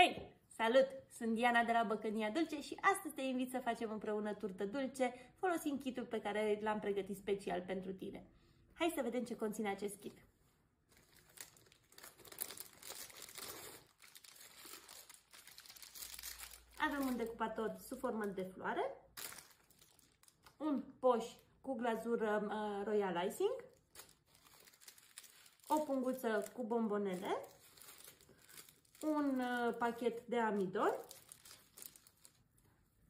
Hei! Salut! Sunt Diana de la Băcănia Dulce și astăzi te invit să facem împreună turtă dulce folosind kitul pe care l-am pregătit special pentru tine. Hai să vedem ce conține acest kit. Avem un decupator sub formă de floare, un poș cu glazură Royal Icing, o punguță cu bombonele, un pachet de amidon,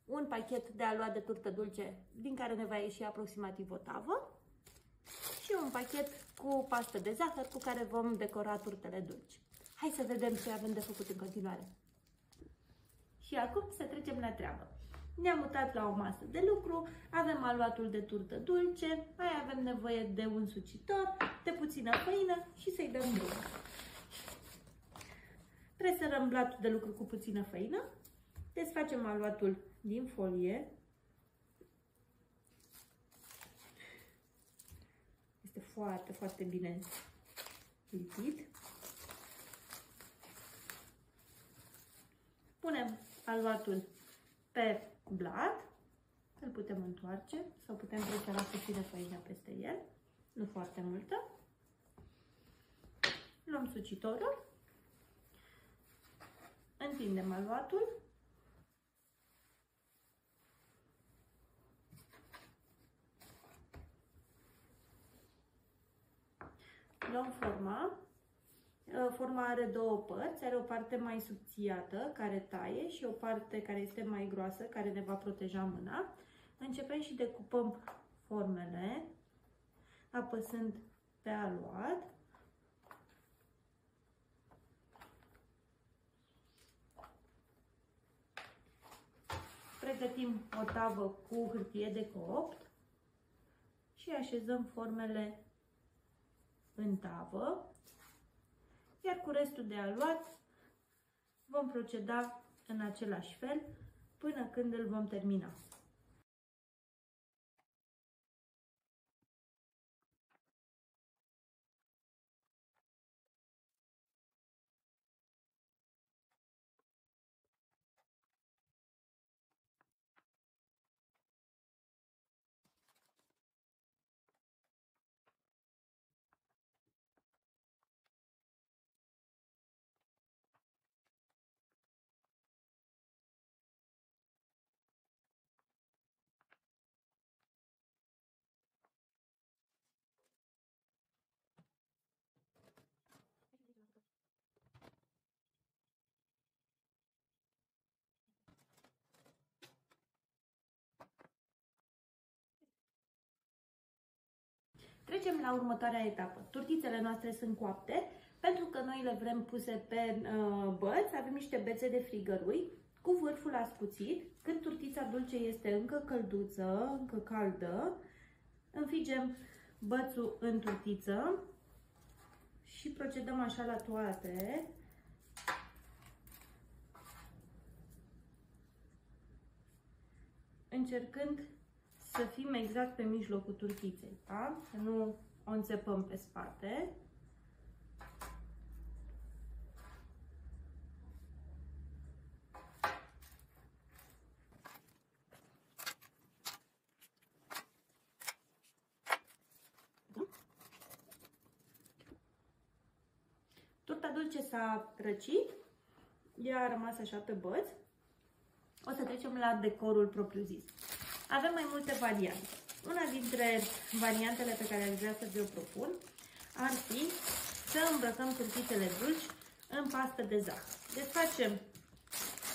un pachet de aluat de turtă dulce din care ne va ieși aproximativ o tavă și un pachet cu pastă de zahăr cu care vom decora turtele dulci. Hai să vedem ce avem de făcut în continuare. Și acum să trecem la treabă. Ne-am mutat la o masă de lucru, avem aluatul de turtă dulce, mai avem nevoie de un sucitor, de puțină făină și să-i dăm drumul. Presărăm blatul de lucru cu puțină făină, desfacem aluatul din folie. Este foarte, foarte bine lipit. Punem aluatul pe blat, îl putem întoarce sau putem presăra puțină făină peste el, nu foarte multă. Luăm sucitorul, întindem aluatul, luăm forma. Forma are două părți, are o parte mai subțiată care taie și o parte care este mai groasă care ne va proteja mâna. Începem și decupăm formele apăsând pe aluat. Pregătim o tavă cu hârtie de copt și așezăm formele în tavă. Iar cu restul de aluat vom proceda în același fel până când îl vom termina. Trecem la următoarea etapă. Turtițele noastre sunt coapte. Pentru că noi le vrem puse pe băți, avem niște bețe de frigărui cu vârful ascuțit. Când turtița dulce este încă călduță, încă caldă, înfigem bățul în turtiță și procedăm așa la toate. Încercând să fim exact pe mijlocul turtiței, da? Să nu o înțepăm pe spate. Turta dulce s-a răcit, ea a rămas așa pe băț. O să trecem la decorul propriu-zis. Avem mai multe variante. Una dintre variantele pe care aș vrea să vi-o propun ar fi să îmbrăcăm turtițele dulci în pastă de zahăr. Desfacem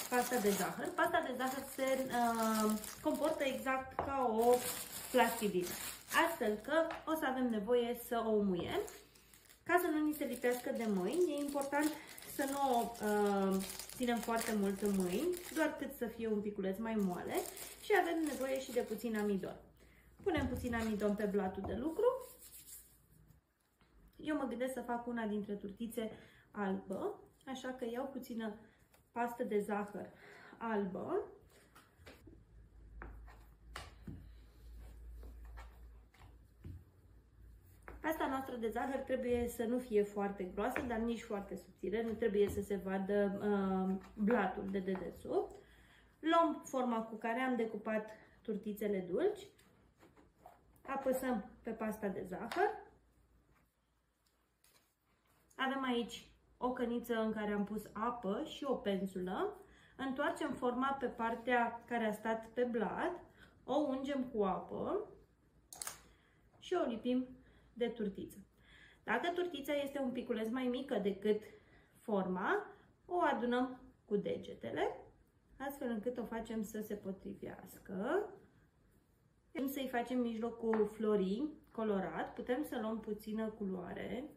pasta de zahăr. Pasta de zahăr se comportă exact ca o plastidină, astfel că o să avem nevoie să o muiem. Ca să nu ni se lipească de mâini, e important să nu o ținem foarte mult în mâini, doar cât să fie un piculeț mai moale și avem nevoie și de puțin amidon. Punem puțin amidon pe blatul de lucru. Eu mă gândesc să fac una dintre turtițe albă, așa că iau puțină pastă de zahăr albă. Pasta noastră de zahăr trebuie să nu fie foarte groasă, dar nici foarte subțire, nu trebuie să se vadă blatul de dedesubt. Luăm forma cu care am decupat turtițele dulci, apăsăm pe pasta de zahăr. Avem aici o căniță în care am pus apă și o pensulă. Întoarcem forma pe partea care a stat pe blat, o ungem cu apă și o lipim de turtiță. Dacă turtița este un piculeț mai mică decât forma, o adunăm cu degetele, astfel încât o facem să se potrivească. Putem să-i facem mijlocul florii colorat, putem să luăm puțină culoare,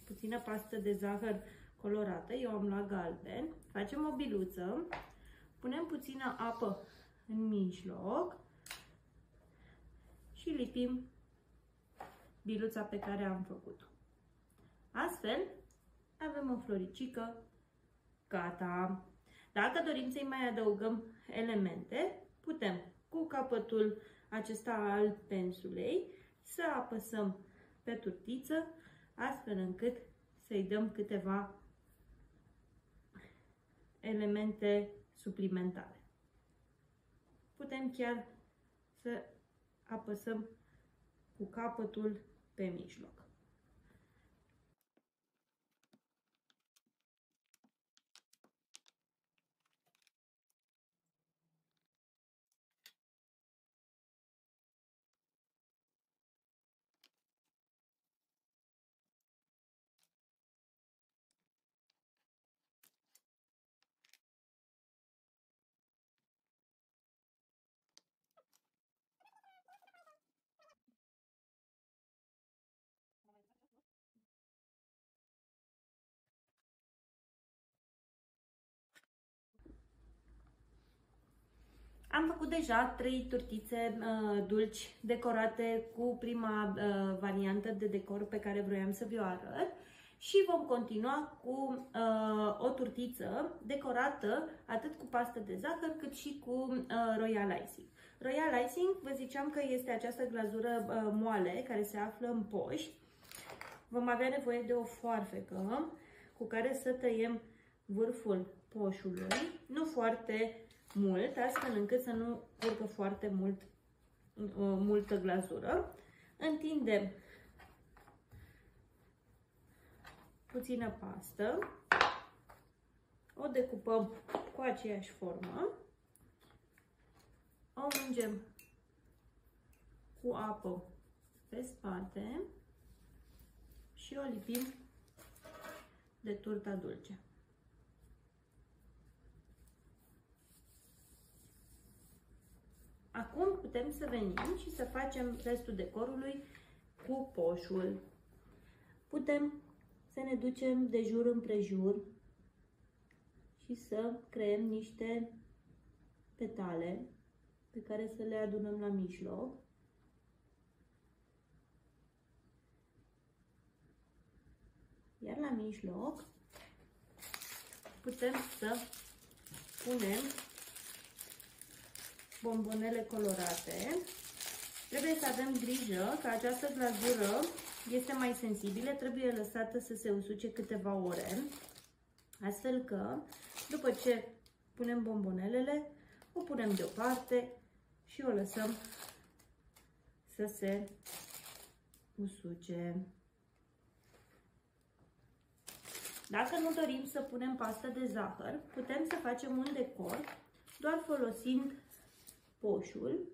puțină pastă de zahăr colorată, eu am luat galben, facem o biluță, punem puțină apă în mijloc și lipim biluța pe care am făcut-o. Astfel, avem o floricică gata. Dacă dorim să-i mai adăugăm elemente, putem cu capătul acesta al pensulei să apăsăm pe turtiță, astfel încât să-i dăm câteva elemente suplimentare. Putem chiar să apăsăm cu capătul pe mijloc. Am făcut deja 3 turtițe dulci decorate cu prima variantă de decor pe care vroiam să vi-o arăt și vom continua cu o turtiță decorată atât cu pastă de zahăr cât și cu royal icing. Royal icing, vă ziceam că este această glazură moale care se află în poș. Vom avea nevoie de o foarfecă cu care să tăiem vârful poșului, nu foarte mult, astfel încât să nu curgă foarte multă glazură. Întindem puțină pastă, o decupăm cu aceeași formă, o ungem cu apă pe spate și o lipim de turta dulce. Acum putem să venim și să facem restul decorului cu poșul. Putem să ne ducem de jur împrejur și să creăm niște petale pe care să le adunăm la mijloc. Iar la mijloc putem să punem bombonele colorate. Trebuie să avem grijă că această glazură este mai sensibilă, trebuie lăsată să se usuce câteva ore, astfel că după ce punem bombonelele, o punem deoparte și o lăsăm să se usuce. Dacă nu dorim să punem pastă de zahăr, putem să facem un decor doar folosind poșul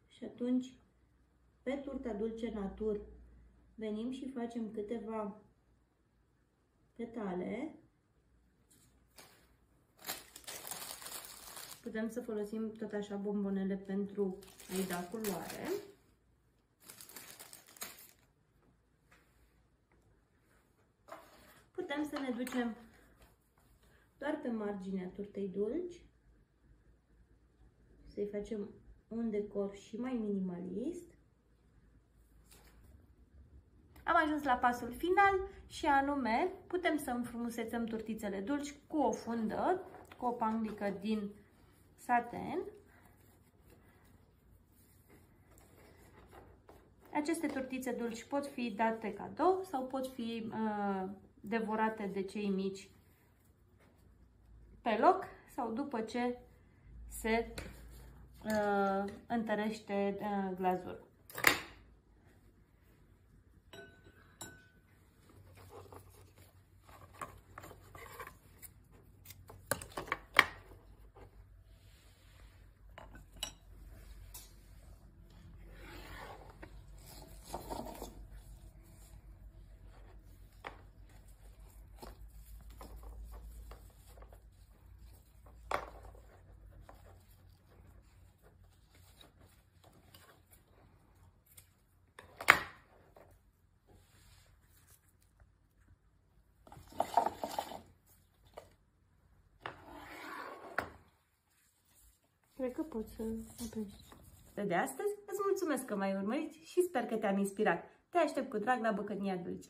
și atunci pe turta dulce natur venim și facem câteva petale. Putem să folosim tot așa bombonele pentru a-i da culoare. Putem să ne ducem doar pe marginea turtei dulci, să-i facem un decor și mai minimalist. Am ajuns la pasul final și anume putem să înfrumusețăm turtițele dulci cu o fundă, cu o panglică din saten. Aceste tortițe dulci pot fi date cadou sau pot fi devorate de cei mici pe loc sau după ce se întărește glazura. Cred că poți să oprești. De astăzi îți mulțumesc că m-ai urmărit și sper că te-am inspirat. Te aștept cu drag la Bucătăria Dulce.